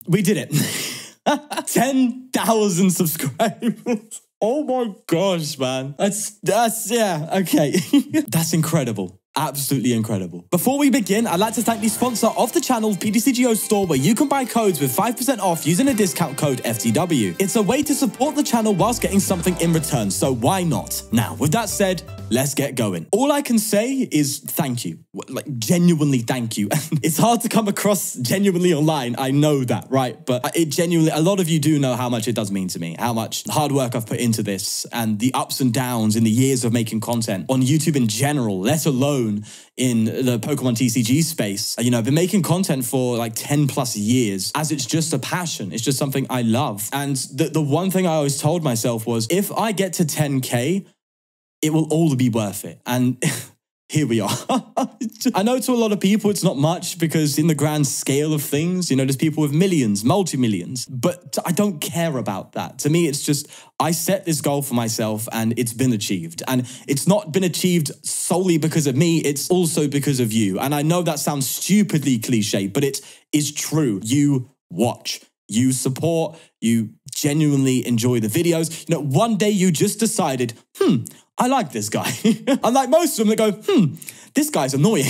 We did it. 10,000 subscribers. Oh my gosh, man. That's yeah, okay. That's incredible. Absolutely incredible. Before we begin, I'd like to thank the sponsor of the channel, PGO Store, where you can buy codes with 5% off using a discount code FTW. It's a way to support the channel whilst getting something in return, so why not? Now, with that said, let's get going. All I can say is thank you. Like, genuinely thank you. It's hard to come across genuinely online, I know that, right? But it genuinely, a lot of you do know how much it does mean to me, how much hard work I've put into this, and the ups and downs in the years of making content on YouTube in general, let alone in the Pokemon TCG space. You know, I've been making content for like 10 plus years as it's just a passion. It's just something I love. And the one thing I always told myself was, if I get to 10K, it will all be worth it. And here we are. I know to a lot of people it's not much because in the grand scale of things, you know, there's people with millions, multi-millions, but I don't care about that. To me, it's just, I set this goal for myself and it's been achieved. And it's not been achieved solely because of me, it's also because of you. And I know that sounds stupidly cliche, but it is true. You watch, you support, you genuinely enjoy the videos. You know, one day you just decided, I like this guy. Unlike most of them that go, this guy's annoying.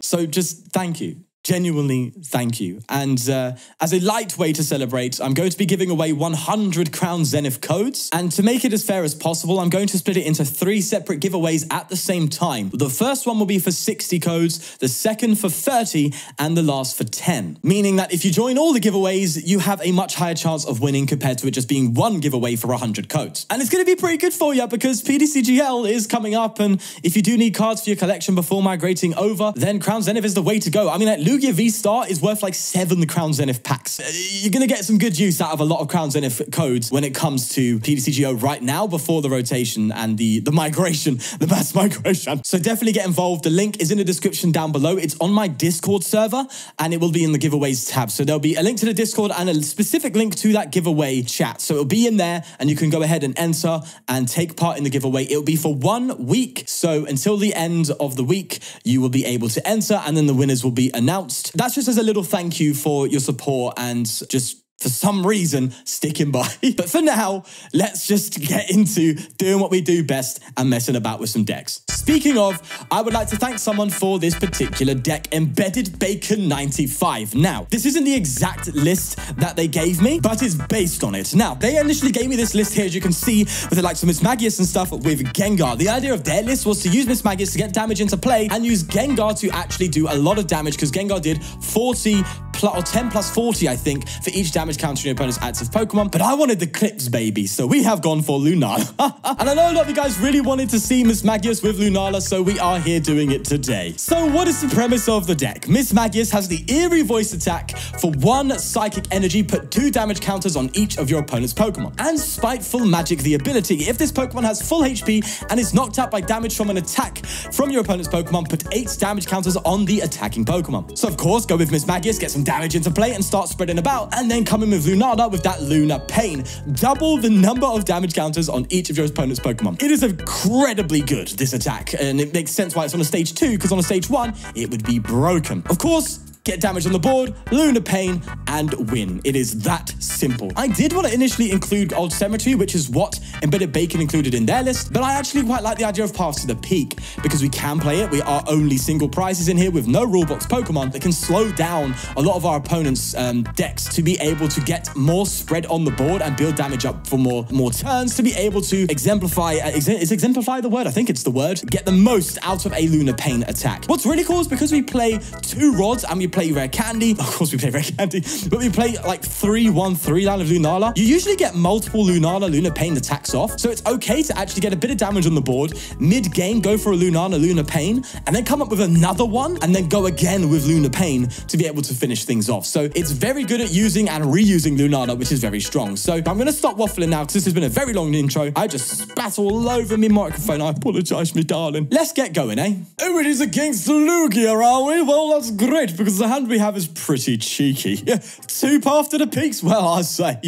So just thank you. Genuinely, thank you. And as a light way to celebrate, I'm going to be giving away 100 Crown Zenith codes. And to make it as fair as possible, I'm going to split it into 3 separate giveaways at the same time. The first one will be for 60 codes, the second for 30, and the last for 10. Meaning that if you join all the giveaways, you have a much higher chance of winning compared to it just being one giveaway for 100 codes. And it's going to be pretty good for you because PDCGL is coming up. And if you do need cards for your collection before migrating over, then Crown Zenith is the way to go. I mean, Lugia V-Star is worth like 7 Crown Zenith packs. You're going to get some good use out of a lot of Crown Zenith codes when it comes to PDCGO right now before the rotation and the migration, the mass migration. So definitely get involved. The link is in the description down below. It's on my Discord server and it will be in the giveaways tab. So there'll be a link to the Discord and a specific link to that giveaway chat. So it'll be in there and you can go ahead and enter and take part in the giveaway. It'll be for 1 week. So until the end of the week, you will be able to enter and then the winners will be announced. That's just as a little thank you for your support and just for some reason sticking by. But for now, let's just get into doing what we do best and messing about with some decks. Speaking of, I would like to thank someone for this particular deck, Embedded Bacon 95. Now, this isn't the exact list that they gave me, but it's based on it. Now, they initially gave me this list here, as you can see, with the likes of Mismagius and stuff with Gengar. The idea of their list was to use Mismagius to get damage into play and use Gengar to actually do a lot of damage because Gengar did 40 or 10 plus 40, I think, for each damage counter in your opponent's active Pokemon. But I wanted the clips, baby, so we have gone for Lunar. And I know a lot of you guys really wanted to see Mismagius with Lunala, so we are here doing it today. So what is the premise of the deck? Mismagius has the eerie voice attack. For 1 psychic energy, put 2 damage counters on each of your opponent's Pokemon. And Spiteful Magic, the ability. If this Pokemon has full HP and is knocked out by damage from an attack from your opponent's Pokemon, put 8 damage counters on the attacking Pokemon. So of course, go with Mismagius, get some damage into play and start spreading about, and then come in with Lunala with that Lunar Pain. Double the number of damage counters on each of your opponent's Pokemon. It is incredibly good, this attack, and it makes sense why it's on a stage 2, because on a stage 1, it would be broken. Of course, get damage on the board, Lunar Pain, and win. It is that simple. I did want to initially include Old Cemetery, which is what Embedded Bacon included in their list, but I actually quite like the idea of Paths to the Peak, because we can play it. We are only single prizes in here with no rulebox Pokemon that can slow down a lot of our opponents' decks to be able to get more spread on the board and build damage up for more turns, to be able to exemplify, is exemplify the word? I think it's the word. Get the most out of a Lunar Pain attack. What's really cool is because we play 2 rods and we play Rare Candy. Of course we play Rare Candy, but we play like 3-1-3 line of Lunala. You usually get multiple Lunala Lunar Pain attacks off, so it's okay to actually get a bit of damage on the board, mid-game go for a Lunala Lunar Pain, and then come up with another one, and then go again with Lunar Pain to be able to finish things off. So it's very good at using and reusing Lunala, which is very strong. So I'm going to stop waffling now because this has been a very long intro. I just spat all over my microphone. I apologize, me darling. Let's get going, eh? Everybody's against Lugia, are we? Well, that's great because the hand we have is pretty cheeky. 2 path to the peaks, well, I say.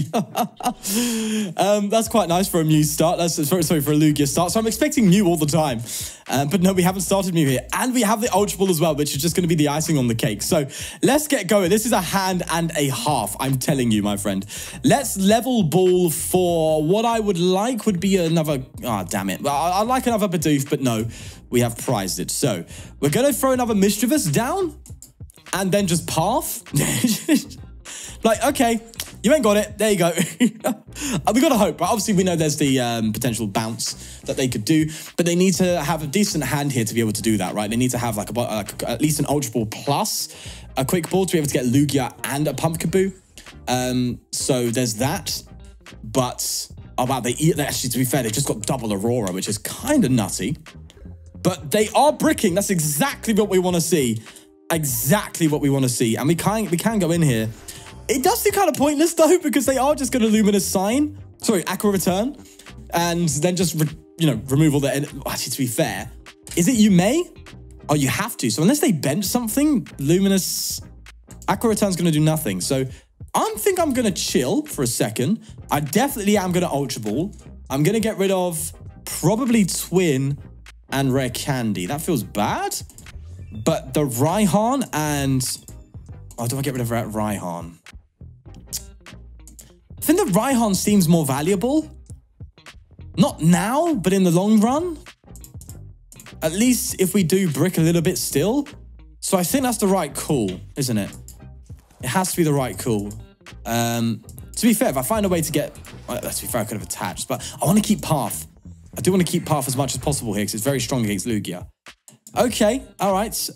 That's quite nice for a Mew start. Sorry, for a Lugia start. So I'm expecting Mew all the time. But no, we haven't started Mew here. And we have the Ultra Ball as well, which is just going to be the icing on the cake. So let's get going. This is a hand and a half, I'm telling you, my friend. Let's level ball for what I would like would be another... Ah, damn it. I'd like another Bidoof, but no, we have prized it. So we're going to throw another Misdreavus down and then just path. Like, okay, you ain't got it. There you go. We got to hope, right? Obviously, we know there's the potential bounce that they could do, but they need to have a decent hand here to be able to do that, right? They need to have like at least an Ultra Ball plus a Quick Ball to be able to get Lugia and a Pumpkaboo. So there's that. But, oh wow, they actually, to be fair, they just got double Aurora, which is kind of nutty. But they are bricking. That's exactly what we want to see. Exactly what we want to see. And we can go in here. It does seem kind of pointless, though, because they are just going to Luminous Sign. Sorry, Aqua Return. And then just, remove all the... Actually, to be fair, is it you may? Oh, you have to. So unless they bench something, Luminous... Aqua Return's going to do nothing. So I think I'm going to chill for a second. I definitely am going to Ultra Ball. I'm going to get rid of probably Twin and Rare Candy. That feels bad. But the Raihan and... Oh, do I get rid of Raihan? I think the Raihan seems more valuable. Not now, but in the long run. At least if we do brick a little bit still. So I think that's the right call, isn't it? It has to be the right call. To be fair, if I find a way to get... Well, to be fair, I could have attached. But I want to keep Path. I do want to keep Path as much as possible here because it's very strong against Lugia. Okay, all right.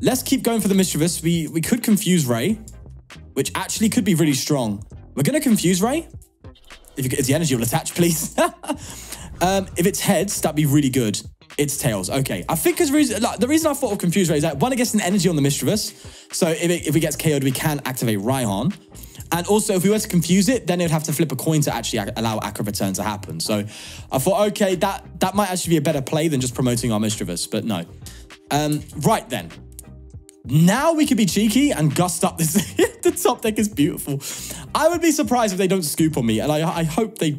Let's keep going for the Misdreavus. We could confuse Ray, which actually could be really strong. We're going to confuse Ray. If you get the energy, will attach, please. If it's heads, that'd be really good. It's tails. Okay. I think the reason I thought of confuse Ray is that one, it gets an energy on the Misdreavus. So if it gets KO'd, we can activate Raihan. And also, if we were to confuse it, then it would have to flip a coin to actually allow Aqua Return to happen. So I thought, okay, that might actually be a better play than just promoting our Misdreavus, but no. Right then. Now we could be cheeky and gust up this. The top deck is beautiful. I would be surprised if they don't scoop on me, and I hope they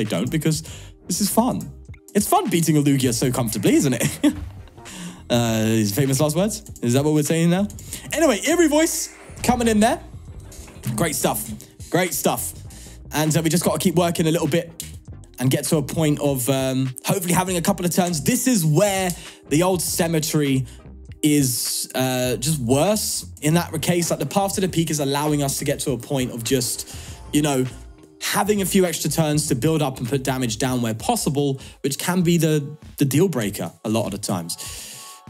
don't, because this is fun. It's fun beating a Lugia so comfortably, isn't it? His famous last words? Is that what we're saying now? Anyway, Eerie Voice coming in there. Great stuff. Great stuff. And we just got to keep working a little bit and get to a point of hopefully having a couple of turns. This is where the old cemetery is just worse in that case. Like the path to the peak is allowing us to get to a point of just, having a few extra turns to build up and put damage down where possible, which can be the deal breaker a lot of the times.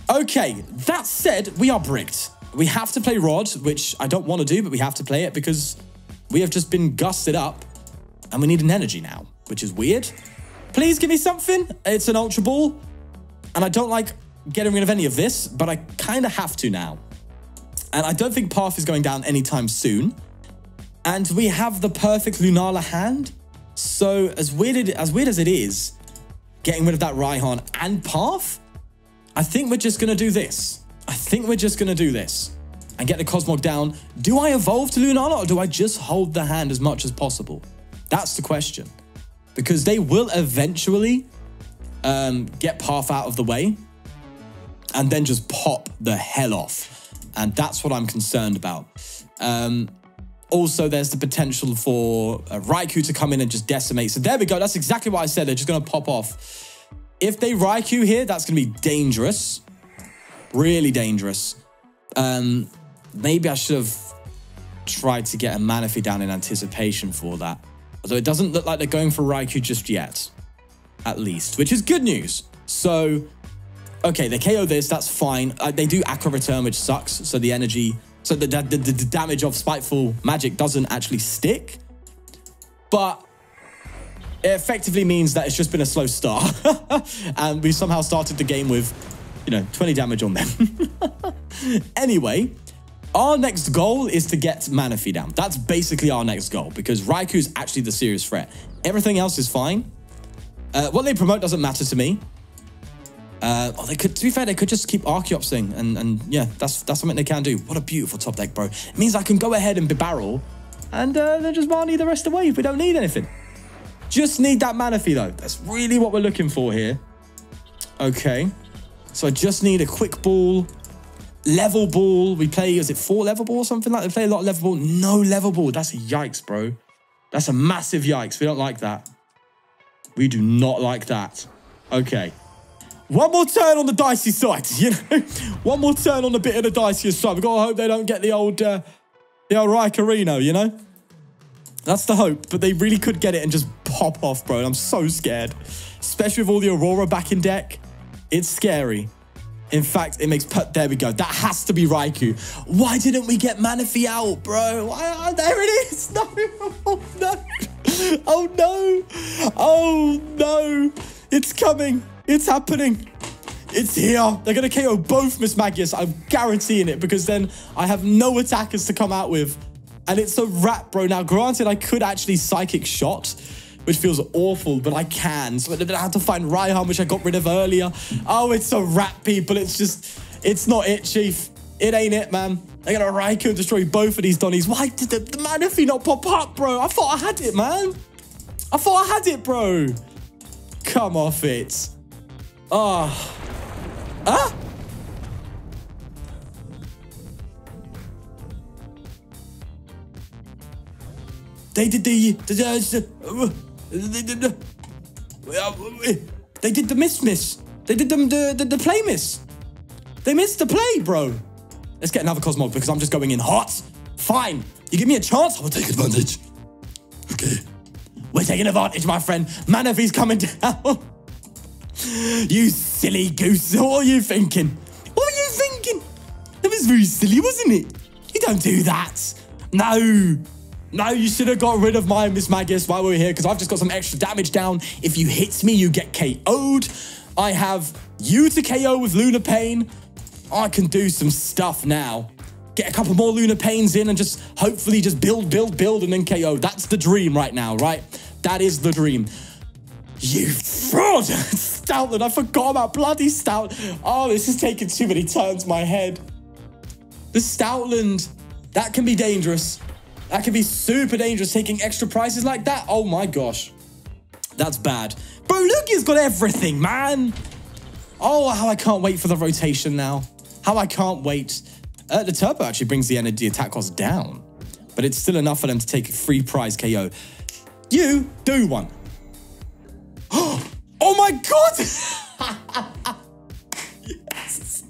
Okay, that said, we are bricked. We have to play Rod, which I don't want to do, but we have to play it because we have just been gusted up and we need an energy now, which is weird. Please give me something. It's an Ultra Ball. And I don't like getting rid of any of this, but I kind of have to now. And I don't think Path is going down anytime soon. And we have the perfect Lunala hand. So as weird as it is, getting rid of that Raihan and Path, I think we're just going to do this. I think we're just going to do this and get the Cosmog down. Do I evolve to Lunala or do I just hold the hand as much as possible? That's the question. Because they will eventually get Path out of the way and then just pop the hell off. And that's what I'm concerned about. Also, there's the potential for Raikou to come in and just decimate. So there we go. That's exactly what I said. They're just going to pop off. If they Raikou here, that's going to be dangerous. Really dangerous. Maybe I should have tried to get a Manaphy down in anticipation for that. Although it doesn't look like they're going for Raikou just yet. At least, which is good news. So, okay, they KO this. That's fine. They do Aqua Return, which sucks. So the energy... So the damage of Spiteful Magic doesn't actually stick. But it effectively means that it's just been a slow start. And we somehow started the game with, 20 damage on them. Anyway, our next goal is to get Manaphy down. That's basically our next goal because Raikou is actually the serious threat. Everything else is fine. What they promote doesn't matter to me. They could, to be fair, they could just keep Archeopsing, and yeah, that's something they can do. What a beautiful top deck, bro. It means I can go ahead and Bibarel, and then just Marnie the rest of the way if we don't need anything. Just need that Manaphy, though. That's really what we're looking for here. Okay. So I just need a quick ball. Level ball. We play, is it 4 level ball or something like that? We play a lot of level ball. No level ball. That's a yikes, bro. That's a massive yikes. We don't like that. We do not like that. Okay. One more turn on the dicey side, you know? One more turn on the bit of the diciest side. We've got to hope they don't get the old Raihan, you know? That's the hope, but they really could get it and just pop off, bro. I'm so scared. Especially with all the Aurora back in deck. It's scary. In fact, it makes... There we go. That has to be Raikou. Why didn't we get Manaphy out, bro? There it is. No. Oh, no. Oh, no. Oh, no. It's coming. It's happening. It's here. They're going to KO both Mismagius. I'm guaranteeing it because then I have no attackers to come out with. And it's a wrap, bro. Now, granted, I could actually Psychic Shot, which feels awful, but I can. So I have to find Raihan, which I got rid of earlier. Oh, it's a wrap, people. It's just, it's not it, Chief. It ain't it, man. They're going to Raikou and destroy both of these Donnies. Why did the Manaphy not pop up, bro? I thought I had it, man. I thought I had it, bro. Come off it. Ah. Ah? They did they did the miss. They did the play miss. They missed the play, bro. Let's get another Cosmog because I'm just going in hot. Fine. You give me a chance, I will take advantage. Okay. We're taking advantage, my friend. Manaphy's coming down. You silly goose. What are you thinking? What were you thinking? That was very silly, wasn't it? You don't do that. No. No, you should have got rid of my Mismagius while we were here because I've just got some extra damage down. If you hit me, you get KO'd. I have you to KO with Lunar Pain. I can do some stuff now. Get a couple more Lunar Pains in and just hopefully just build and then KO. That's the dream right now, right? That is the dream. You fraud! Stoutland, I forgot about bloody Stout. Oh, this is taking too many turns, my head. The Stoutland, that can be dangerous. That can be super dangerous, taking extra prices like that. Oh my gosh. That's bad. Bro, Lugia's got everything, man. Oh, how I can't wait for the rotation now. How I can't wait. The Turbo actually brings the energy attack cost down. But it's still enough for them to take a free prize KO. You do one. Oh my god! Yes.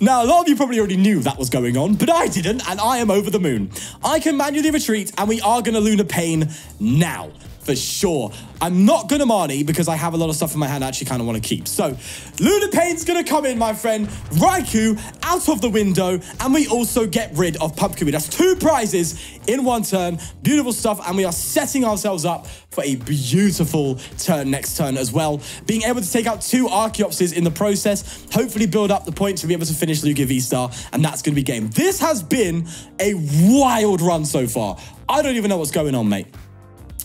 Now, a lot of you probably already knew that was going on, but I didn't, and I am over the moon. I can manually retreat, and we are going to Lunar Pain now, for sure. I'm not going to Marnie, because I have a lot of stuff in my hand I actually kind of want to keep. So, Lunar Pain's going to come in, my friend. Raikou out of the window, and we also get rid of Pumpkin. That's 2 prizes in 1 turn. Beautiful stuff, and we are setting ourselves up for a beautiful turn next turn as well. Being able to take out 2 Archeopses in the process, hopefully build up the points to be able to finish Lugia V-Star, and that's going to be game. This has been a wild run so far. I don't even know what's going on, mate.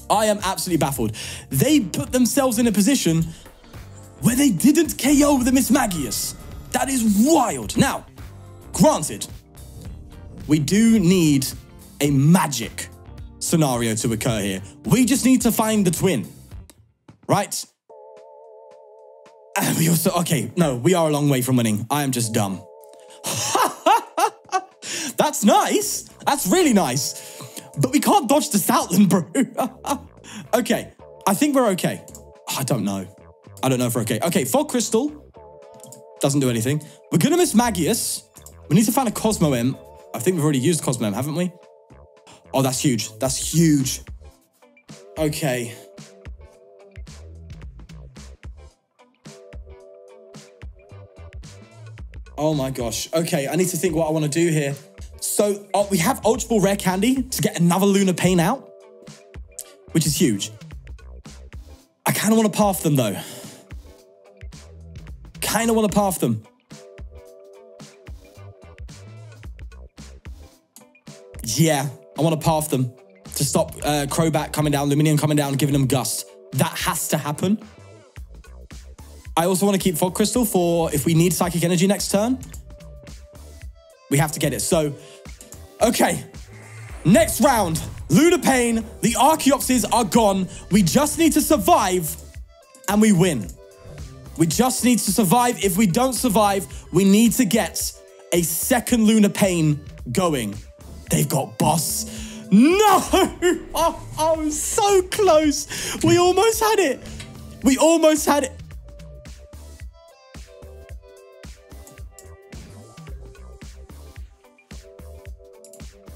I am absolutely baffled. They put themselves in a position where they didn't KO the Mismagius. That is wild. Now, granted, we do need a magic scenario to occur here. We just need to find the twin, right? And we also, okay, no, we are a long way from winning. I am just dumb. That's nice. That's really nice. But we can't dodge the Stoutland, bro. Okay, I think we're okay. I don't know. I don't know if we're okay. Okay, Fog Crystal doesn't do anything. We're going to Mismagius. We need to find a Cosmoem. I think we've already used Cosmoem, haven't we? Oh, that's huge. That's huge. Okay. Oh my gosh. Okay, I need to think what I want to do here. So we have Ultra Ball Rare Candy to get another Lunar Pain out, which is huge. I kind of want to path them though. Kind of want to path them. Yeah, I want to path them to stop Crobat coming down, Luminion coming down, giving them Gust. That has to happen. I also want to keep Fog Crystal for if we need Psychic Energy next turn. We have to get it. So, okay. Next round. Lunar Pain. The Archeopses are gone. We just need to survive and we win. We just need to survive. If we don't survive, we need to get a second Lunar Pain going. They've got Boss. No! Oh, so close. We almost had it. We almost had it.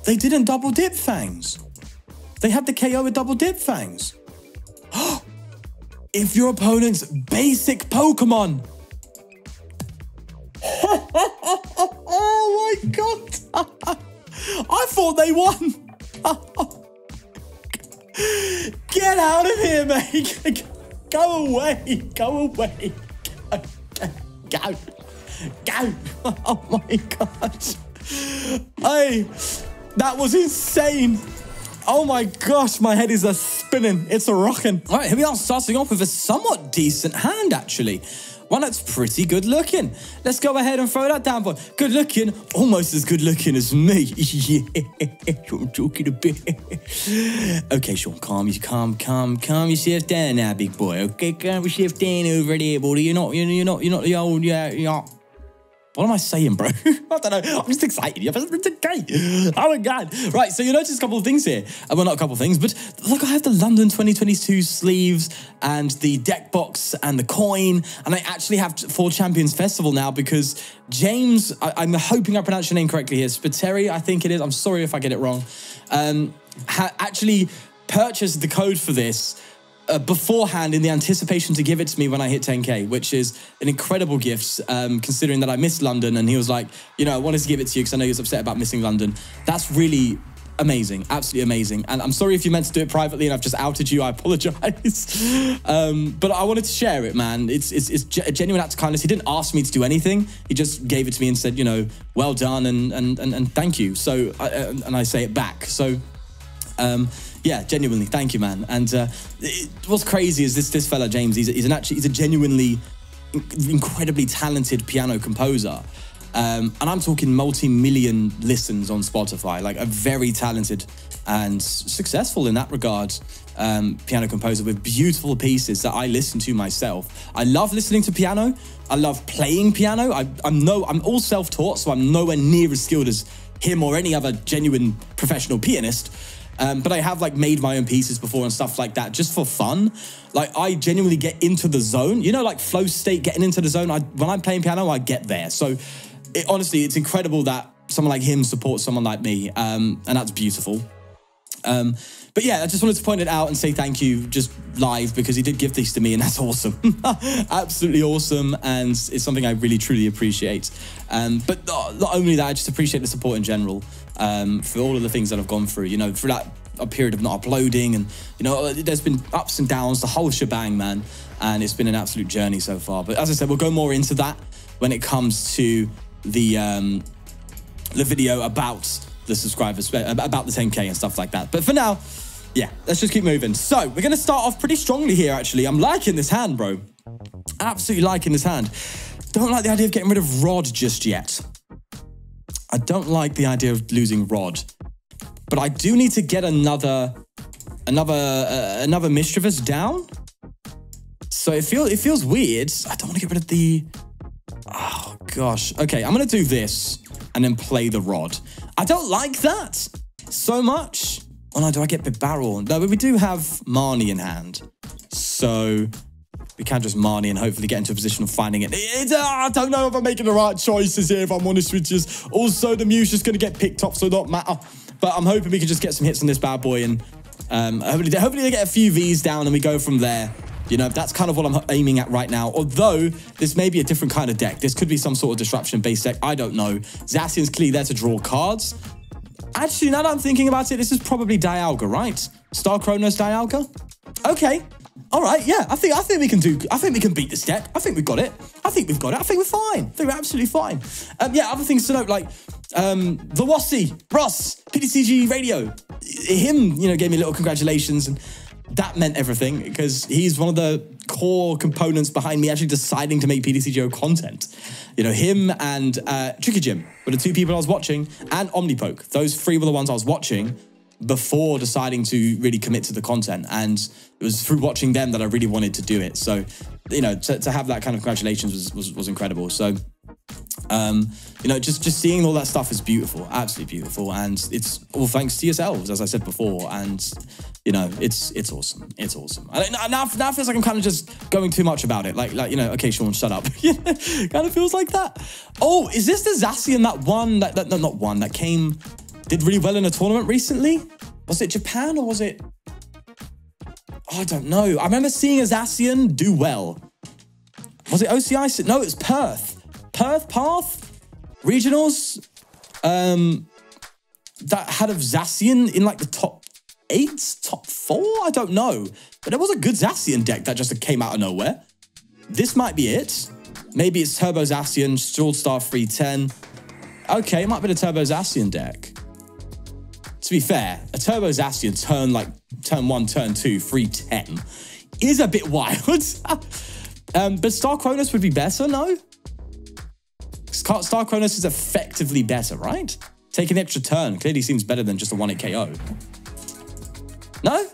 They didn't double dip Fangs. They had the KO with double dip Fangs. If your opponent's basic Pokemon. Oh my God. I thought they won. Get out of here, mate. Go away. Go away. Go. Go. Oh my gosh. Hey, that was insane. Oh my gosh, my head is spinning. It's a rocking. All right, here we are, starting off with a somewhat decent hand, actually. One that's pretty good looking. Let's go ahead and throw that down, boy. Good looking, almost as good looking as me. Yeah, I'm talking a bit. Okay, Sean, calm yourself down now, big boy. Okay, calm yourself down over there, boy. You're not the old, yeah. What am I saying, bro? I don't know. I'm just excited. It's okay. Oh my God. Right, so you notice a couple of things here. Well, not a couple of things, but look, I have the London 2022 sleeves and the deck box and the coin. And I actually have 4 Champions Festival now because James, I'm hoping I pronounced your name correctly here, Spiteri, I think it is. I'm sorry if I get it wrong. Actually purchased the code for this beforehand in the anticipation to give it to me when I hit 10K, which is an incredible gift, considering that I missed London. And he was like, you know, I wanted to give it to you because I know he was upset about missing London. That's really amazing, absolutely amazing. And I'm sorry if you meant to do it privately and I've just outed you, I apologize. But I wanted to share it, man. It's a genuine act of kindness. He didn't ask me to do anything. He just gave it to me and said, you know, well done and thank you. So, and I say it back. So, yeah, genuinely, thank you, man. And what's crazy is this fella James. He's a genuinely incredibly talented piano composer, and I'm talking multi-million listens on Spotify. Like a very talented and successful in that regard piano composer with beautiful pieces that I listen to myself. I love listening to piano. I love playing piano. I'm all self-taught, so I'm nowhere near as skilled as him or any other genuine professional pianist. But I have like made my own pieces before and stuff like that just for fun. Like I genuinely get into the zone, you know, like flow state, getting into the zone. When I'm playing piano, I get there. So honestly, it's incredible that someone like him supports someone like me. And that's beautiful. But yeah, I just wanted to point it out and say thank you just live because he did give these to me and that's awesome. Absolutely awesome. And it's something I really, truly appreciate. But not only that, I just appreciate the support in general for all of the things that I've gone through, you know, through that a period of not uploading and, you know, there's been ups and downs, the whole shebang, man. And it's been an absolute journey so far. But as I said, we'll go more into that when it comes to the video about the subscribers, about the 10K and stuff like that. But for now, yeah, let's just keep moving. So we're going to start off pretty strongly here, actually. I'm liking this hand, bro. Absolutely liking this hand. Don't like the idea of getting rid of Rod just yet. I don't like the idea of losing Rod. But I do need to get another Misdreavus down. So it feels weird. I don't want to get rid of the... Oh, gosh. Okay, I'm going to do this and then play the Rod. I don't like that so much. Oh no, do I get Bibarel? No, but we do have Marnie in hand. So we can just Marnie and hopefully get into a position of finding it. I don't know if I'm making the right choices here, if I'm honest with you. Also, the Mew's just going to get picked up, so it don't matter. But I'm hoping we can just get some hits on this bad boy and hopefully they get a few Vs down and we go from there. You know, that's kind of what I'm aiming at right now. Although, this may be a different kind of deck. This could be some sort of disruption-based deck. I don't know. Zacian's clearly there to draw cards. Actually, now that I'm thinking about it, this is probably Dialga, right? Star Chronos Dialga? Okay. All right, yeah. I think we can beat this deck. I think we've got it. I think we've got it. I think we're fine. I think we're absolutely fine. Yeah, other things to note, like the Wassy, Ross, PDCG Radio. Him, you know, gave me a little congratulations and that meant everything because he's one of the core components behind me actually deciding to make PDCGO content. You know, him and Tricky Jim were the two people I was watching, and Omnipoke. Those three were the ones I was watching before deciding to really commit to the content. And it was through watching them that I really wanted to do it. So, you know, to have that kind of congratulations was incredible. So, you know, just seeing all that stuff is beautiful, absolutely beautiful. And it's all thanks to yourselves, as I said before. And, you know, it's awesome. It's awesome. Now it feels like I'm kind of just going too much about it. Like you know, okay, Sean, shut up. Kind of feels like that. Oh, is this the Zacian, that one, no, not one, that did really well in a tournament recently? Was it Japan or was it? Oh, I don't know. I remember seeing a Zacian do well. Was it OCI? No, it was Perth. Path? Regionals? That had a Zacian in like the top 8? Top 4? I don't know. But it was a good Zacian deck that just came out of nowhere. This might be it. Maybe it's Turbo Zacian, Sword Star 310. Okay, it might be the Turbo Zacian deck. To be fair, a Turbo Zacian turn 1, turn 2, 310 is a bit wild. But Star Chronos would be better, no? Star Chronos is effectively better, right? Take an extra turn clearly seems better than just a 1-hit KO. No?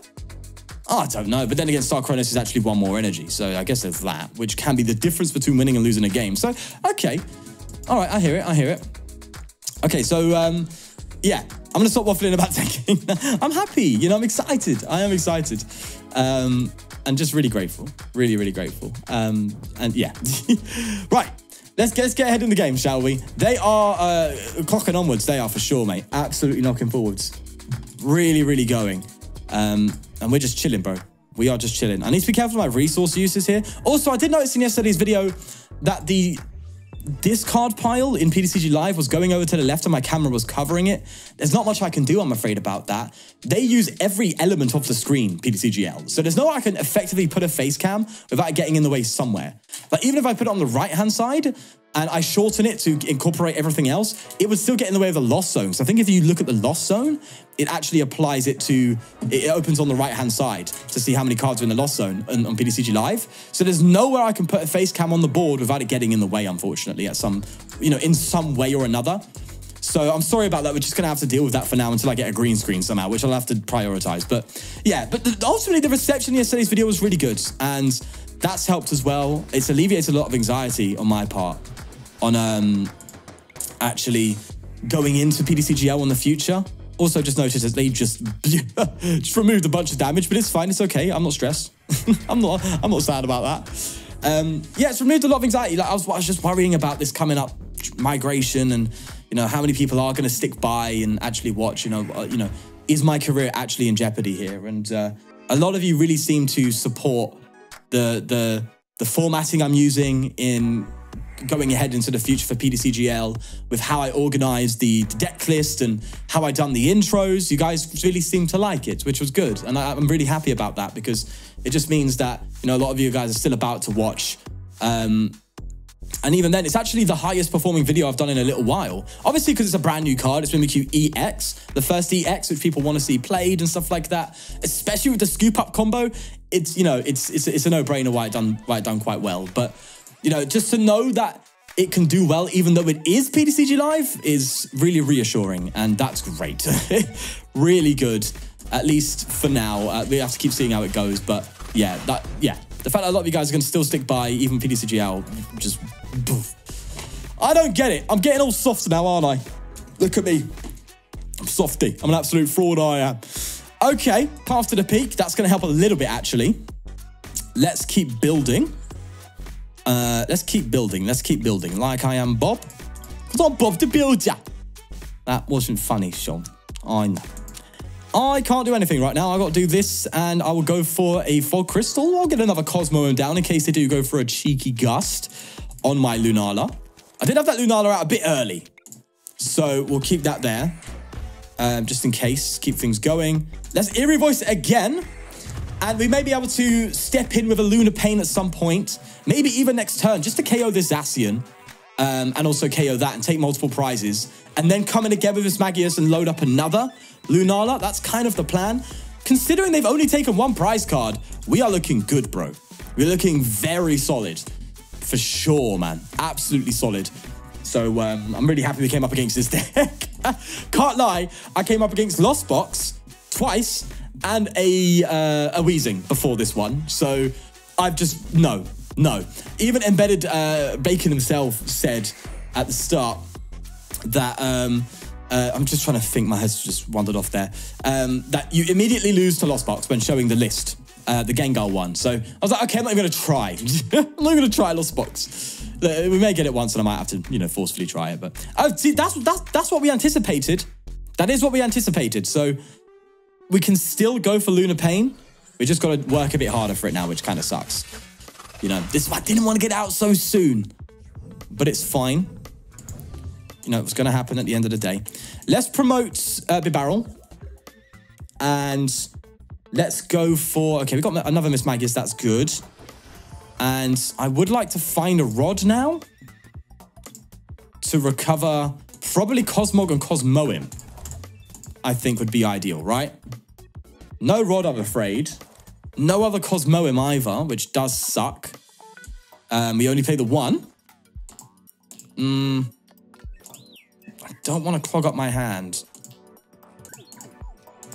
Oh, I don't know. But then again, Star Chronos is actually 1 more energy. So I guess there's that, which can be the difference between winning and losing a game. So, okay. All right, I hear it. Okay, so, yeah. I'm going to stop waffling about tanking. I'm happy. You know, I'm excited. I am excited. And just really grateful. Really, really grateful. And yeah. Right. Let's get ahead in the game, shall we? They are clocking onwards. They are for sure, mate. Absolutely knocking forwards. Really, really going. And we're just chilling, bro. We are just chilling. I need to be careful with my resource uses here. Also, I did notice in yesterday's video that the discard pile in PDCG Live was going over to the left and my camera was covering it. There's not much I can do, I'm afraid, about that. They use every element of the screen, PDCGL. So there's no way I can effectively put a face cam without getting in the way somewhere. But even if I put it on the right-hand side and I shorten it to incorporate everything else, it would still get in the way of the lost zone. So I think if you look at the lost zone, it actually applies it to, it opens on the right-hand side to see how many cards are in the lost zone on PDCG Live. So there's nowhere I can put a face cam on the board without it getting in the way, unfortunately, at some, you know, in some way or another. So I'm sorry about that. We're just going to have to deal with that for now until I get a green screen somehow, which I'll have to prioritize. But yeah, but ultimately the reception in yesterday's video was really good. And that's helped as well. It's alleviated a lot of anxiety on my part on actually going into PDCGL in the future. Also just noticed that they just removed a bunch of damage, but it's fine. It's okay. I'm not stressed. I'm not sad about that. Yeah, it's removed a lot of anxiety. Like I was just worrying about this coming up migration and, you know, how many people are going to stick by and actually watch, you know, is my career actually in jeopardy here? And a lot of you really seem to support the formatting I'm using in going ahead into the future for PDCGL with how I organized the deck list and how I done the intros. You guys really seem to like it, which was good. And I'm really happy about that because it just means that, you know, a lot of you guys are still about to watch. And even then, it's actually the highest performing video I've done in a little while. Obviously, because it's a brand new card, it's Mimikyu EX, the first EX, which people want to see played and stuff like that. Especially with the scoop up combo, it's, you know, it's a no-brainer why it done quite well. But, you know, just to know that it can do well, even though it is PDCG Live, is really reassuring, and that's great. Really good, at least for now. We have to keep seeing how it goes, but yeah, the fact that a lot of you guys are going to still stick by even PDCGL, just poof. I don't get it. I'm getting all soft now, aren't I? Look at me. I'm softy. I'm an absolute fraud, I am. Okay, path to the peak. That's going to help a little bit, actually. Let's keep building. Let's keep building like I am Bob. Because I'm Bob the Builder. That wasn't funny, Sean. I know. I can't do anything right now. I got to do this, and I will go for a Fog Crystal. I'll get another Cosmoem down in case they do go for a cheeky gust on my Lunala. I did have that Lunala out a bit early, so we'll keep that there, just in case. Keep things going. Let's Eerie Voice again. And we may be able to step in with a Lunar Pain at some point. Maybe even next turn, just to KO this Zacian. And also KO that and take multiple prizes. And then come in again with Mismagius and load up another Lunala. That's kind of the plan. Considering they've only taken one prize card, we are looking good, bro. We're looking very solid. For sure, man. Absolutely solid. So I'm really happy we came up against this deck. Can't lie, I came up against Lost Box twice and a Wheezing before this one. So I've just, no. Even Embedded Bacon himself said at the start that, I'm just trying to think, my head's just wandered off there, that you immediately lose to Lost Box when showing the list. The Gengar one. So I was like, okay, I'm not even going to try. I'm not going to try Lost Box. We may get it once and I might have to, you know, forcefully try it. But see, that's what we anticipated. That is what we anticipated. So we can still go for Lunar Pain. We just got to work a bit harder for it now, which kind of sucks. You know, I didn't want to get out so soon. But it's fine. You know, it was going to happen at the end of the day. Let's promote Bibarel. And let's go for... Okay, we've got another Mismagius. That's good. And I would like to find a Rod now to recover probably Cosmog and Cosmoem. I think would be ideal, right? No Rod, I'm afraid. No other Cosmoem either, which does suck. We only play the one. I don't want to clog up my hand.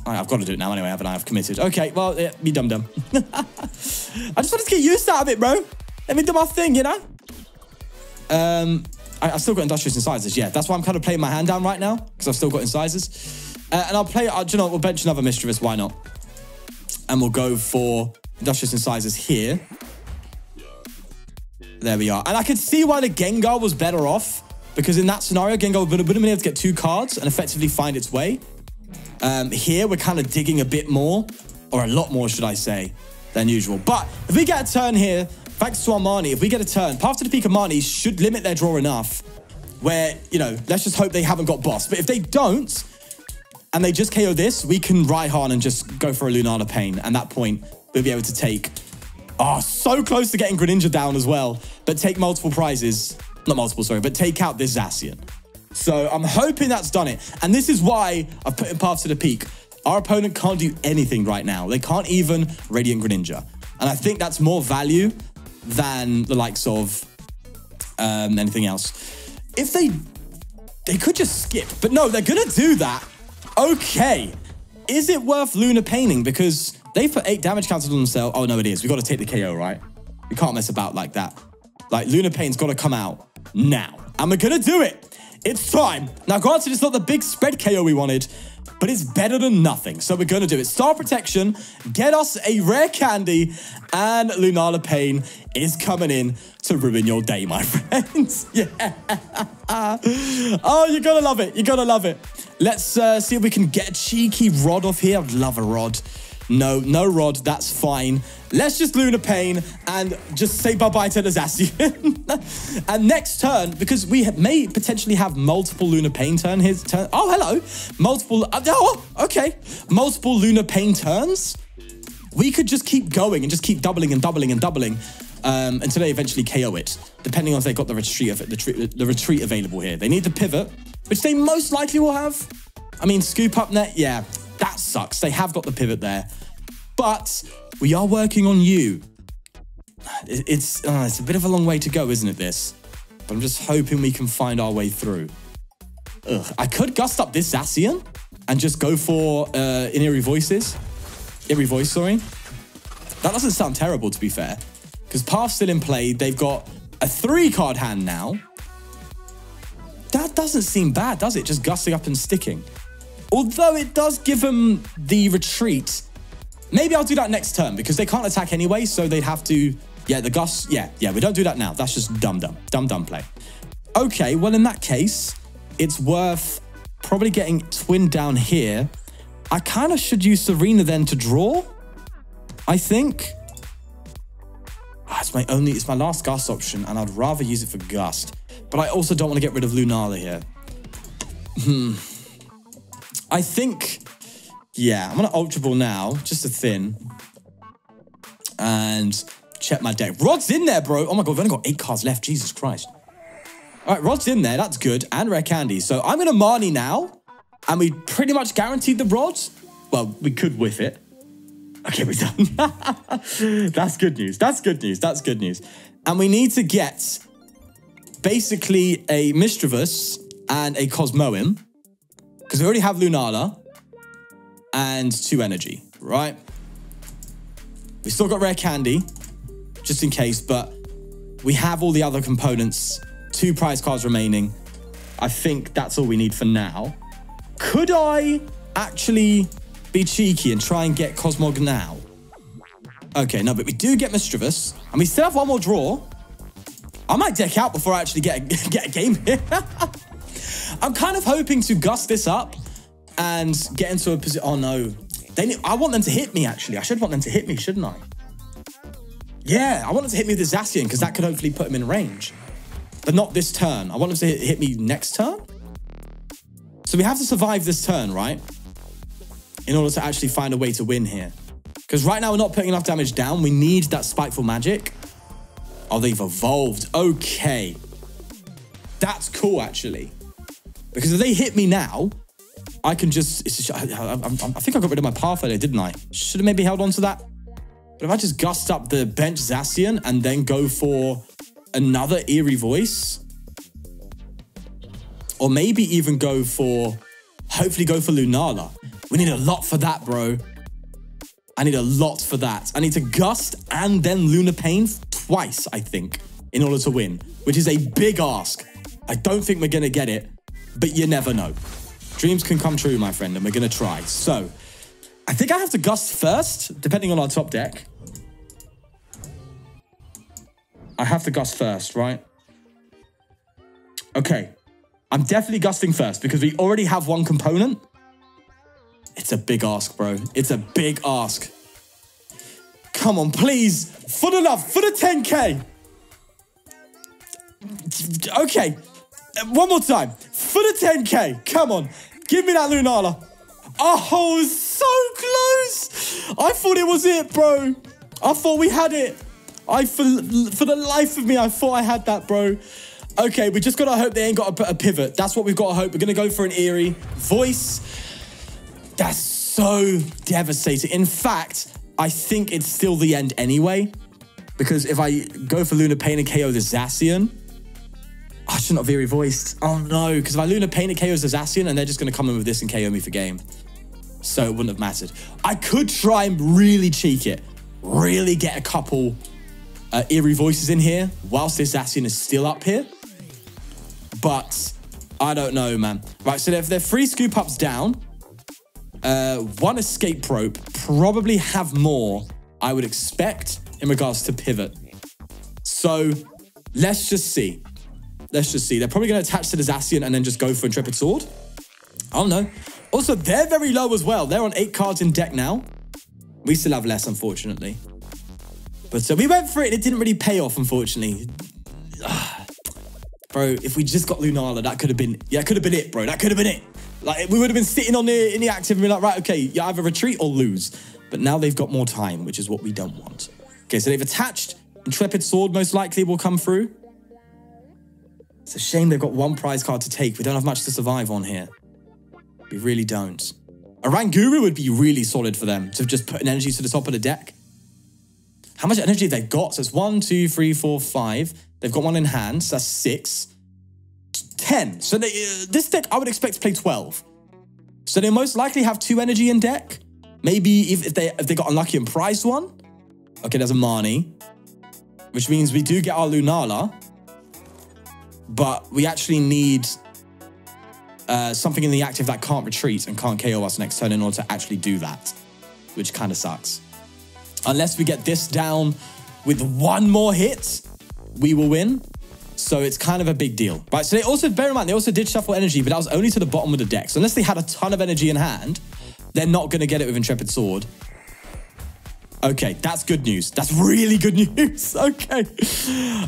Right, I've got to do it now anyway, haven't I? I've committed. Okay, well, yeah, be dum-dum. I just wanted to get used out of it, bro. Let me do my thing, you know? I've still got Industrious Incisors, yeah. That's why I'm kind of playing my hand down right now, because I've still got Incisors. And I'll play, do you know what, we'll bench another Misdreavus, why not? And we'll go for Industrious Incisors here. There we are. And I could see why the Gengar was better off, because in that scenario, Gengar would have been able to get 2 cards and effectively find its way. Here, we're kind of digging a bit more, or a lot more, should I say, than usual. But if we get a turn here, thanks to our Marnie, if we get a turn, Path to the Peak of Marnie should limit their draw enough where, you know, let's just hope they haven't got boss. But if they don't, and they just KO this, we can Raihan and just go for a Lunala Pain. And at that point, we'll be able to take... Oh, so close to getting Greninja down as well. But take multiple prizes. Not multiple, sorry, but take out this Zacian. So I'm hoping that's done it. And this is why I've put in Path to the Peak. Our opponent can't do anything right now. They can't even Radiant Greninja. And I think that's more value than the likes of anything else. If they could just skip. But no, they're going to do that. Okay. Is it worth Lunar Paining? Because they put 8 damage counters on themselves. Oh, no, it is. We've got to take the KO, right? We can't mess about like that. Like, Lunar Pain's got to come out now. And we're going to do it. It's time. Now, granted, it's not the big spread KO we wanted, but it's better than nothing. So we're going to do it. Star Protection, get us a Rare Candy, and Lunala Pain is coming in to ruin your day, my friends. Yeah. Oh, you're going to love it. You're going to love it. Let's see if we can get a cheeky Rod off here. I'd love a Rod. No Rod. That's fine. Let's just Lunar Pain and just say bye-bye to the Zacian. And next turn, because we may potentially have multiple Lunar Pain turn. Oh, hello. Multiple... oh, okay. Multiple Lunar Pain turns. We could just keep going and just keep doubling and doubling and doubling until they eventually KO it, depending on if they've got the retreat available here. They need the pivot, which they most likely will have. I mean, Scoop Up Net, yeah, that sucks. They have got the pivot there. But we are working on you. It's a bit of a long way to go, isn't it, this? But I'm just hoping we can find our way through. Ugh. I could gust up this Zacian and just go for Eerie Voice, sorry. That doesn't sound terrible, to be fair. Because Path's still in play. They've got a 3-card hand now. That doesn't seem bad, does it? Just gusting up and sticking. Although it does give them the retreat. Maybe I'll do that next turn because they can't attack anyway, so they'd have to... Yeah, the Gus... Yeah, we don't do that now. That's just dumb play. Okay, well, in that case, it's worth probably getting Twin down here. I kind of should use Serena then to draw, I think. It's my last Gust option, and I'd rather use it for Gust. But I also don't want to get rid of Lunala here. I think... Yeah, I'm going to Ultra Ball now, just a thin. And check my deck. Rod's in there, bro. Oh my god, we've only got 8 cards left. Jesus Christ. All right, Rod's in there. That's good. And Rare Candy. So I'm going to Marnie now. And we pretty much guaranteed the Rod. Well, we could whiff it. Okay, we're done. That's good news. That's good news. That's good news. And we need to get basically a Misdreavus and a Cosmoem, because we already have Lunala and 2 energy, right? We still got Rare Candy, just in case, but we have all the other components, 2 prize cards remaining. I think that's all we need for now. Could I actually be cheeky and try and get Cosmog now? Okay, no, but we do get Misdreavus, and we still have one more draw. I might deck out before I actually get a game here. I'm kind of hoping to gust this up and get into a position. Oh no, I want them to hit me. Actually, I should want them to hit me, shouldn't I? Yeah, I want them to hit me with the Zacian because that could hopefully put him in range, but not this turn. I want them to hit me next turn. So we have to survive this turn, right? In order to actually find a way to win here. Because right now we're not putting enough damage down. We need that Spiteful Magic. Oh, they've evolved. Okay. That's cool, actually. Because if they hit me now, I can just... I think I got rid of my path earlier, didn't I? Should have maybe held on to that. But if I just gust up the bench Zacian and then go for another Eerie Voice... Or maybe even go for... Hopefully go for Lunala. We need a lot for that, bro. I need a lot for that. I need to gust and then Lunar Pain twice, I think, in order to win, which is a big ask. I don't think we're going to get it, but you never know. Dreams can come true, my friend, and we're going to try. So, I think I have to gust first, depending on our top deck. I have to gust first, right? Okay. I'm definitely gusting first because we already have one component. It's a big ask, bro. It's a big ask. Come on, please. For the love, for the 10K. Okay. One more time. For the 10K. Come on. Give me that Lunala. Oh, so close. I thought it was it, bro. I thought we had it. For the life of me, I thought I had that, bro. Okay, we just got to hope they ain't got a pivot. That's what we've got to hope. We're going to go for an Eerie Voice. That's so devastating. In fact, I think it's still the end anyway. Because if I go for Lunar Pain and KO the Zacian, I shouldn't have Eerie Voiced. Oh no, because if I Lunar Pain and KO the Zacian, and they're just going to come in with this and KO me for game. So it wouldn't have mattered. I could try and really cheek it. Really get a couple Eerie Voices in here whilst this Zacian is still up here. But I don't know, man. Right, so if they're 3 scoop ups down, 1 escape rope, probably have more, I would expect, in regards to pivot. So let's just see. Let's just see. They're probably going to attach to the Zacian and then just go for Intrepid Sword. I don't know. Also, they're very low as well. They're on 8 cards in deck now. We still have less, unfortunately. But so we went for it. It didn't really pay off, unfortunately. Bro, if we just got Lunala, that could have been... Yeah, that could have been it, bro. That could have been it. Like, we would have been sitting on in the active and be like, right, okay, you either retreat or lose. But now they've got more time, which is what we don't want. Okay, so they've attached. Intrepid Sword most likely will come through. It's a shame they've got 1 prize card to take. We don't have much to survive on here. We really don't. A Ranguru would be really solid for them to just put an energy to the top of the deck. How much energy have they got? So it's 1, 2, 3, 4, 5. They've got 1 in hand, so that's 6. 10. So this deck, I would expect to play 12. So they most likely have 2 energy in deck. Maybe if they got unlucky and prized 1. Okay, there's a Marnie. Which means we do get our Lunala. But we actually need something in the active that can't retreat and can't KO us next turn in order to actually do that. Which kind of sucks. Unless we get this down with 1 more hit, we will win. So it's kind of a big deal. Right, so they also, bear in mind, they also did shuffle energy, but that was only to the bottom of the deck. So unless they had a ton of energy in hand, they're not going to get it with Intrepid Sword. Okay, that's good news. That's really good news. Okay.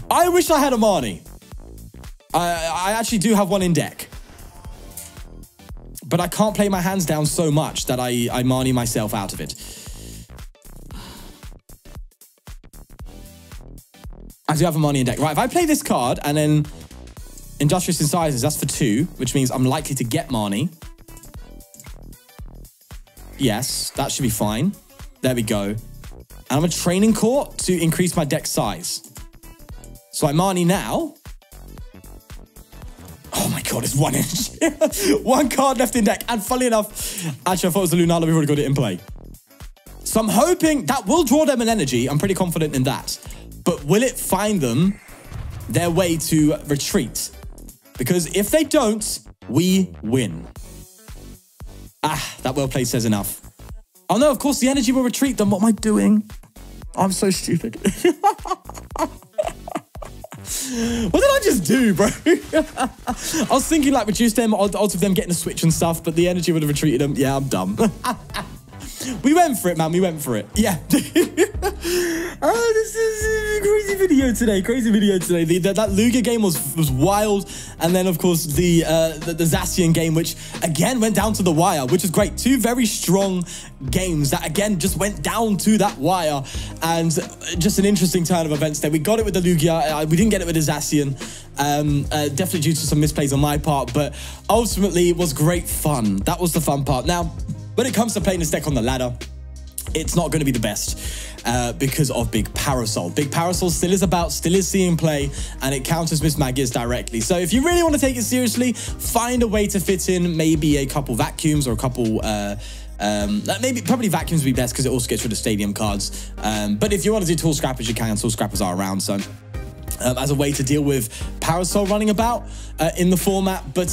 I wish I had a Marnie. I actually do have 1 in deck. But I can't play my hands down so much that I Marnie myself out of it. I do have a Marnie in deck. Right, if I play this card and then Industrious Incisors, that's for 2, which means I'm likely to get Marnie. Yes, that should be fine. There we go. And I'm a training core to increase my deck size. So I'm Marnie now. Oh my god, it's 1 inch. 1 card left in deck. And funny enough, actually I thought it was the Lunala, we've already got it in play. So I'm hoping that will draw them an energy. I'm pretty confident in that. But will it find them their way to retreat? Because if they don't, we win. Ah, that well played says enough. Oh no, of course the energy will retreat them. What am I doing? I'm so stupid. What did I just do, bro? I was thinking like reduce them odds of them getting a switch and stuff, but the energy would have retreated them. Yeah, I'm dumb. We went for it, man. We went for it. Yeah. Oh, this is a crazy video today. Crazy video today. That Lugia game was wild. And then, of course, the Zacian game, which, again, went down to the wire, which is great. 2 very strong games that, again, just went down to that wire. And just an interesting turn of events there. We got it with the Lugia. We didn't get it with the Zacian. Definitely due to some misplays on my part. But ultimately, it was great fun. That was the fun part. Now, when it comes to playing this deck on the ladder, it's not going to be the best because of Big Parasol. Big Parasol still is seeing play, and it counters Mismagius directly. So if you really want to take it seriously, find a way to fit in maybe a couple vacuums or a couple... probably vacuums would be best because it also gets rid of stadium cards. But if you want to do tool scrappers, you can. Tool scrappers are around, so... as a way to deal with Parasol running about in the format. But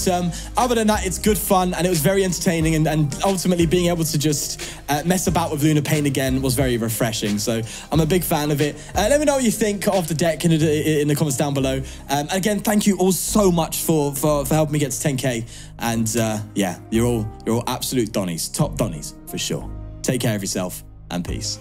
other than that, it's good fun, and it was very entertaining, and ultimately being able to just mess about with Lunar Pain again was very refreshing. So I'm a big fan of it. Let me know what you think of the deck in the comments down below. Again, thank you all so much for helping me get to 10K. And yeah, you're all absolute Donnies, top Donnies for sure. Take care of yourself, and peace.